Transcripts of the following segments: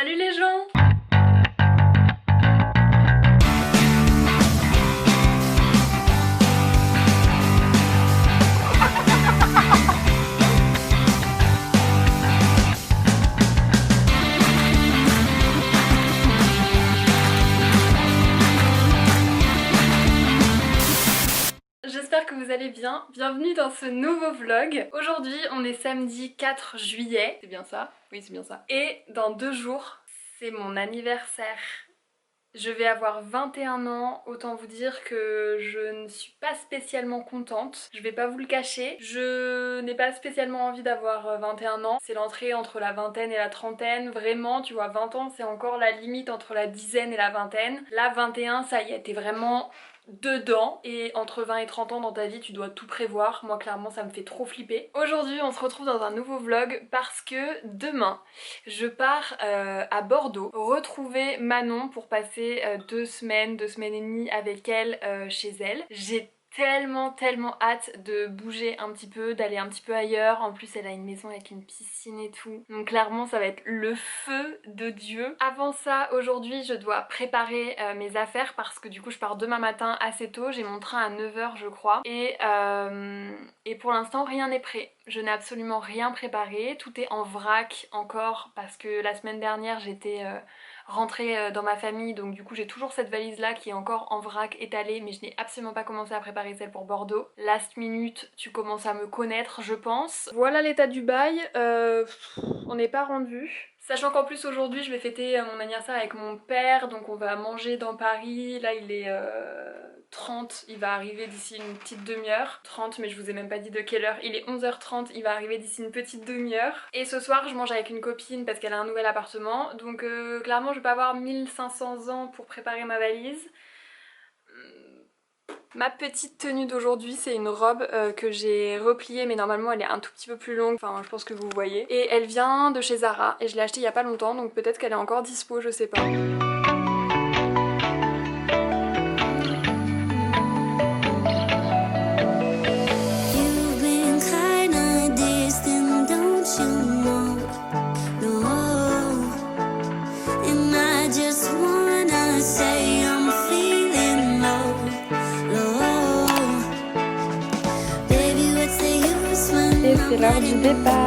Salut les gens! J'espère que vous allez bien, bienvenue dans ce nouveau vlog. Aujourd'hui on est samedi 4 juillet, c'est bien ça? Oui c'est bien ça. Et dans 2 jours, c'est mon anniversaire. Je vais avoir 21 ans, autant vous dire que je ne suis pas spécialement contente. Je vais pas vous le cacher, je n'ai pas spécialement envie d'avoir 21 ans. C'est l'entrée entre la vingtaine et la trentaine, vraiment tu vois 20 ans c'est encore la limite entre la dizaine et la vingtaine. Là 21 ça y est, t'es vraiment dedans et entre 20 et 30 ans dans ta vie tu dois tout prévoir. Moi clairement ça me fait trop flipper. Aujourd'hui on se retrouve dans un nouveau vlog parce que demain je pars à Bordeaux retrouver Manon pour passer 2 semaines et demie avec elle chez elle. J'ai tellement hâte de bouger un petit peu, d'aller un petit peu ailleurs. En plus elle a une maison avec une piscine et tout, donc clairement ça va être le feu de Dieu. Avant ça, aujourd'hui je dois préparer mes affaires parce que du coup je pars demain matin assez tôt, j'ai mon train à 9 h je crois et pour l'instant rien n'est prêt. Je n'ai absolument rien préparé, tout est en vrac encore parce que la semaine dernière j'étais rentrée dans ma famille, donc du coup j'ai toujours cette valise là qui est encore en vrac étalée, mais je n'ai absolument pas commencé à préparer celle pour Bordeaux. Last minute, tu commences à me connaître je pense. Voilà l'état du bail, on n'est pas rendu. Sachant qu'en plus aujourd'hui je vais fêter mon anniversaire avec mon père, donc on va manger dans Paris. Là il est 30, il va arriver d'ici une petite demi-heure. 30 mais je vous ai même pas dit de quelle heure. Il est 11 h 30, il va arriver d'ici une petite demi-heure. Et ce soir je mange avec une copine parce qu'elle a un nouvel appartement. Donc clairement je vais pas avoir 1500 ans pour préparer ma valise. Ma petite tenue d'aujourd'hui c'est une robe que j'ai repliée mais normalement elle est un tout petit peu plus longue, enfin je pense que vous voyez. Et elle vient de chez Zara et je l'ai achetée il y a pas longtemps donc peut-être qu'elle est encore dispo, je sais pas. Et c'est l'heure du départ.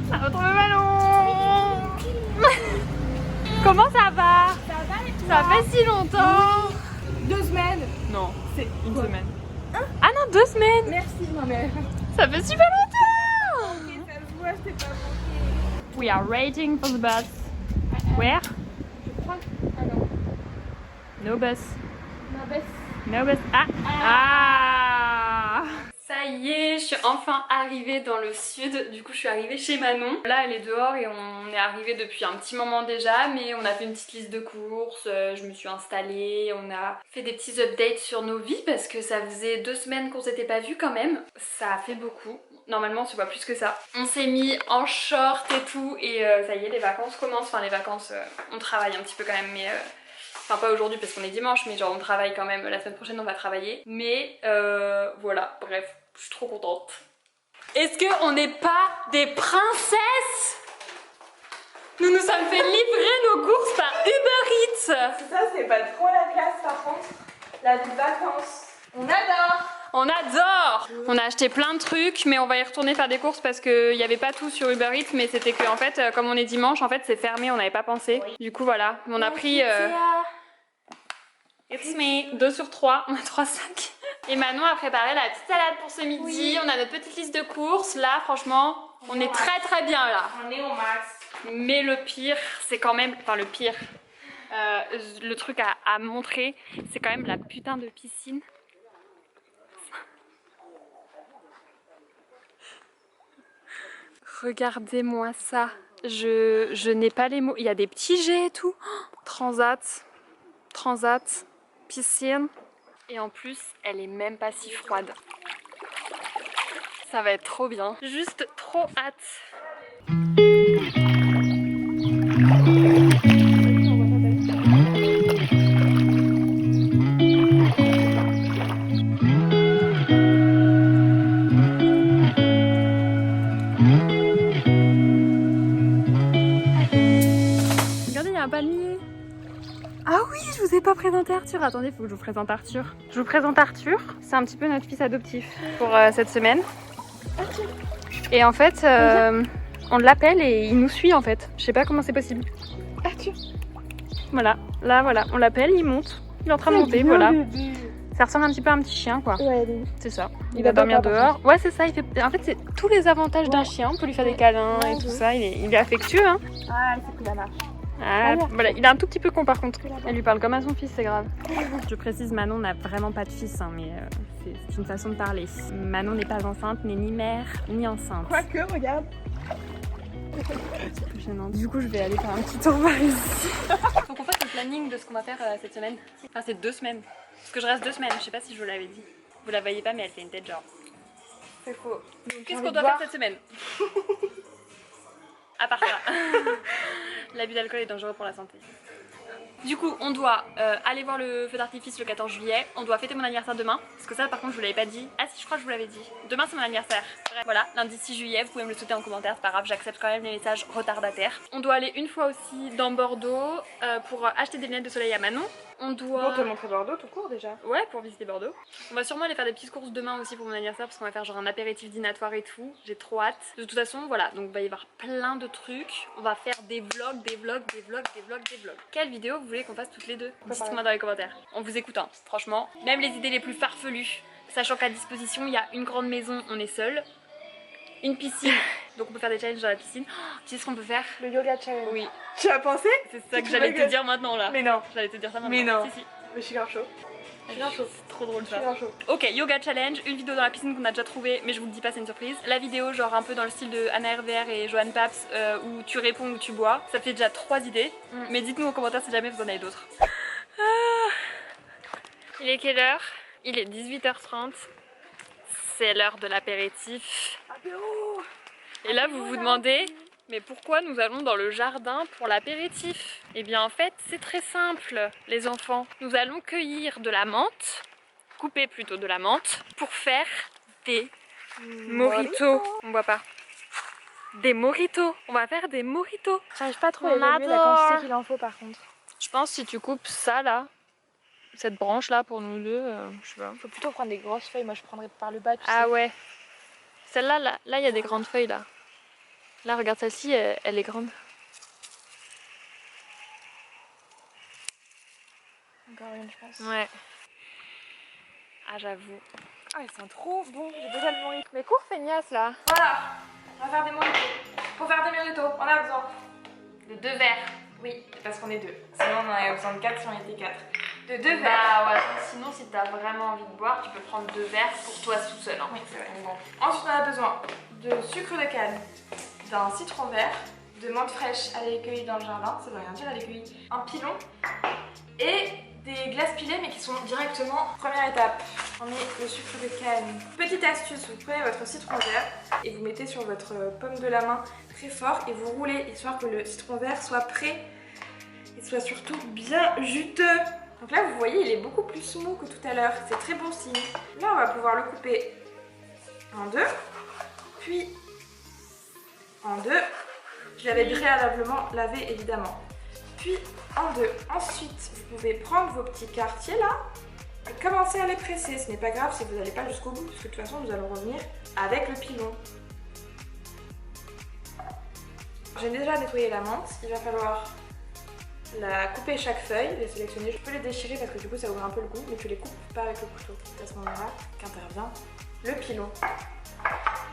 À retrouver Manon. Comment ça va? Ça fait si longtemps. 2 semaines. Non, c'est une Quoi? semaine. Ah non, 2 semaines. Merci ma mère. Ça fait super longtemps. Ok, ça se voit, je t'ai pas manqué. We are waiting for the bus. Where? Je crois. Ah non. No bus. Ma baisse. No bus. Ah. Ça y est, je suis enfin arrivée dans le sud. Du coup, je suis arrivée chez Manon. Là, elle est dehors et on est arrivé depuis un petit moment déjà, mais on a fait une petite liste de courses. Je me suis installée, on a fait des petits updates sur nos vies parce que ça faisait 2 semaines qu'on s'était pas vu quand même. Ça a fait beaucoup. Normalement, on se voit plus que ça. On s'est mis en short et tout et ça y est, les vacances commencent. Enfin, les vacances, on travaille un petit peu quand même, mais enfin pas aujourd'hui parce qu'on est dimanche, mais genre on travaille quand même, la semaine prochaine on va travailler. Mais voilà, bref, je suis trop contente. Est-ce qu'on n'est pas des princesses? Nous nous sommes fait livrer nos courses par Uber Eats. Ça, c'est pas trop la classe par contre. La vie de vacances. On adore. On adore. On a acheté plein de trucs, mais on va y retourner faire des courses parce qu'il n'y avait pas tout sur Uber Eats, mais c'était que en fait, comme on est dimanche, en fait c'est fermé, on n'avait pas pensé. Oui. Du coup voilà, on a pris... It's me, 2 sur 3, on a 3 sacs. Et Manon a préparé la petite salade pour ce midi, oui. On a notre petite liste de courses, là franchement, on est très bien là. On est au max. Mais le pire, c'est quand même, enfin le pire, le truc à montrer, c'est quand même la putain de piscine. Regardez-moi ça, je n'ai pas les mots, il y a des petits jets et tout. Transat, piscine. Et en plus, elle est même pas si froide. Ça va être trop bien. Juste trop hâte. vous ai pas présenté Arthur. Attendez, faut que je vous présente Arthur. Je vous présente Arthur. C'est un petit peu notre fils adoptif pour cette semaine. Arthur. Et en fait, on l'appelle et il nous suit en fait. Je sais pas comment c'est possible. Arthur. Voilà, là voilà, on l'appelle, il monte. Il est en train de monter, voilà. Ça ressemble un petit peu à un petit chien quoi. Ouais, c'est ça. Il va dormir dehors. Ouais, c'est ça. Il fait... En fait, c'est tous les avantages d'un chien. On peut lui faire des câlins et tout ça. Il est affectueux. Hein. Ah, il s'est pris la marche. Ah, voilà. Il est un tout petit peu con par contre. Elle lui parle comme à son fils, c'est grave. Je précise, Manon n'a vraiment pas de fils, hein, mais c'est une façon de parler. Manon n'est pas enceinte, n'est ni mère ni enceinte. Quoique, regarde. C'est plus gênant. Du coup, je vais aller faire un petit tour par ici. Donc on fait le planning de ce qu'on va faire cette semaine. Enfin, c'est 2 semaines. Parce que je reste 2 semaines. Je sais pas si je vous l'avais dit. Vous la voyez pas, mais elle fait une tête genre. C'est faux. Qu'est-ce qu'on doit faire cette semaine? À part ça. L'abus d'alcool est dangereux pour la santé. Du coup, on doit aller voir le feu d'artifice le 14 juillet. On doit fêter mon anniversaire demain. Parce que ça, par contre, je vous l'avais pas dit. Ah si, je crois que je vous l'avais dit. Demain, c'est mon anniversaire. Bref, voilà, lundi 6 juillet, vous pouvez me le souhaiter en commentaire. C'est pas grave, j'accepte quand même les messages retardataires. On doit aller une fois aussi dans Bordeaux pour acheter des lunettes de soleil à Manon. On doit... Pour te montrer Bordeaux tout court déjà. Ouais, pour visiter Bordeaux. On va sûrement aller faire des petites courses demain aussi pour mon anniversaire parce qu'on va faire genre un apéritif dînatoire et tout. J'ai trop hâte. De toute façon, voilà, donc il va y avoir plein de trucs. On va faire des vlogs, des vlogs, des vlogs, des vlogs, des vlogs. Quelle vidéo vous voulez qu'on fasse toutes les deux? Dites-moi dans les commentaires. On vous écoute, hein, franchement. Même les idées les plus farfelues. Sachant qu'à disposition, il y a une grande maison, on est seul. Une piscine, donc on peut faire des challenges dans la piscine. Oh, tu sais ce qu'on peut faire? Le yoga challenge. Oui. Tu as pensé? C'est ça que j'allais te dire maintenant là. Mais non. J'allais te dire ça maintenant. Mais non. Si, si. Mais je suis grave chaud. Je suis grave chaud. C'est trop drôle ça. Je suis grave chaud. Ok, yoga challenge, une vidéo dans la piscine qu'on a déjà trouvée, mais je vous le dis pas, c'est une surprise. La vidéo, genre un peu dans le style de Anna RVR et Johan Paps, où tu réponds ou tu bois. Ça fait déjà 3 idées, mais dites-nous en commentaire si jamais vous en avez d'autres. Ah. Il est quelle heure? Il est 18h30. C'est l'heure de l'apéritif. Apéro. Et là, vous vous demandez, mais pourquoi nous allons dans le jardin pour l'apéritif? Eh bien, en fait, c'est très simple, les enfants. Nous allons cueillir de la menthe, couper plutôt de la menthe, pour faire des mojitos. On boit pas. Des mojitos. On va faire des mojitos. J'arrive pas trop à On évaluer la adore. quantité qu'il en faut par contre. Je pense si tu coupes ça là, cette branche là pour nous deux, je sais pas. Faut plutôt prendre des grosses feuilles, moi je prendrais par le bas. Tu sais. Ah ouais. Celle-là, là, il y a des grandes feuilles là. Là, regarde celle-ci, elle est grande. Encore une, je pense. Ouais. Ah, j'avoue. Ah, elles sont trop bon. J'ai déjà le mojito. Mais cours feignasse là. Voilà. On va faire des mojitos. Pour faire des mojitos, on a besoin De 2 verres. Oui, parce qu'on est 2. Sinon, on en avait besoin de 4 si on était 4. De 2 verres. Bah ouais, sinon si t'as vraiment envie de boire, tu peux prendre 2 verres pour toi tout seul. Hein. Oui, c'est vrai. Bon. Ensuite, on a besoin de sucre de canne, d'un citron vert, de menthe fraîche à aller cueillir dans le jardin, ça veut rien dire, à aller cueillir un pilon, et des glaces pilées mais qui sont directement première étape. On met le sucre de canne. Petite astuce, vous prenez votre citron vert et vous mettez sur votre paume de la main très fort et vous roulez histoire que le citron vert soit prêt et soit surtout bien juteux. Donc là vous voyez il est beaucoup plus smooth que tout à l'heure, c'est très bon signe. Là on va pouvoir le couper en 2, puis en 2. Je l'avais préalablement lavé évidemment. Puis en 2. Ensuite, vous pouvez prendre vos petits quartiers là et commencer à les presser. Ce n'est pas grave si vous n'allez pas jusqu'au bout, parce que de toute façon, nous allons revenir avec le pilon. J'ai déjà nettoyé la menthe. Il va falloir la couper chaque feuille, les sélectionner. Je peux les déchirer parce que du coup, ça ouvre un peu le goût, mais tu les coupes pas avec le couteau. C'est à ce moment-là qu'intervient le pilon.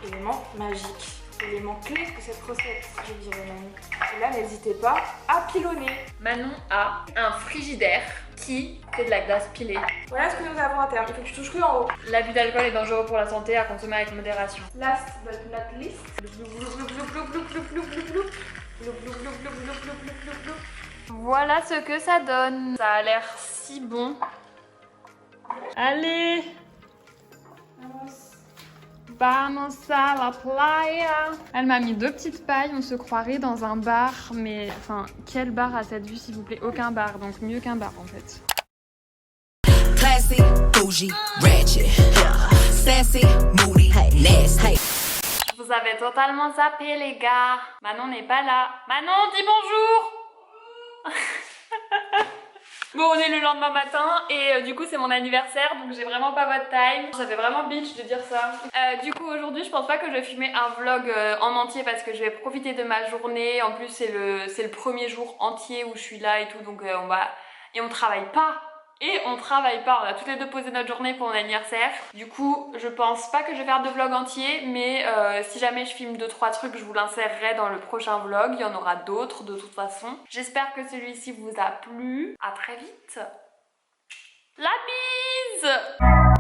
Élément magique. L'élément clé de cette recette, je dirais même. Et là, n'hésitez pas à pilonner. Manon a un frigidaire qui fait de la glace pilée. Voilà ce que nous avons à terme. Il faut que tu touches que en haut. L'abus d'alcool est dangereux pour la santé, à consommer avec modération. Last but not least. Voilà ce que ça donne. Ça a l'air si bon. Allez! Vamos a la playa. Elle m'a mis 2 petites pailles, on se croirait dans un bar, mais enfin, quel bar à cette vue s'il vous plaît? Aucun bar, donc mieux qu'un bar en fait. Classy, bougie, ratchet, sassy, moody, nasty. Vous avez totalement zappé les gars. Manon n'est pas là. Manon, dis bonjour. Bon, on est le lendemain matin et du coup c'est mon anniversaire, donc j'ai vraiment pas votre time. Ça fait vraiment bitch de dire ça. Du coup aujourd'hui je pense pas que je vais filmer un vlog en entier parce que je vais profiter de ma journée. En plus c'est le premier jour entier où je suis là et tout, donc on travaille pas. Et on travaille pas, on a toutes les deux posé notre journée pour mon anniversaire. Du coup, je pense pas que je vais faire de vlog entier, mais si jamais je filme 2-3 trucs, je vous l'insérerai dans le prochain vlog. Il y en aura d'autres de toute façon. J'espère que celui-ci vous a plu. À très vite. La bise!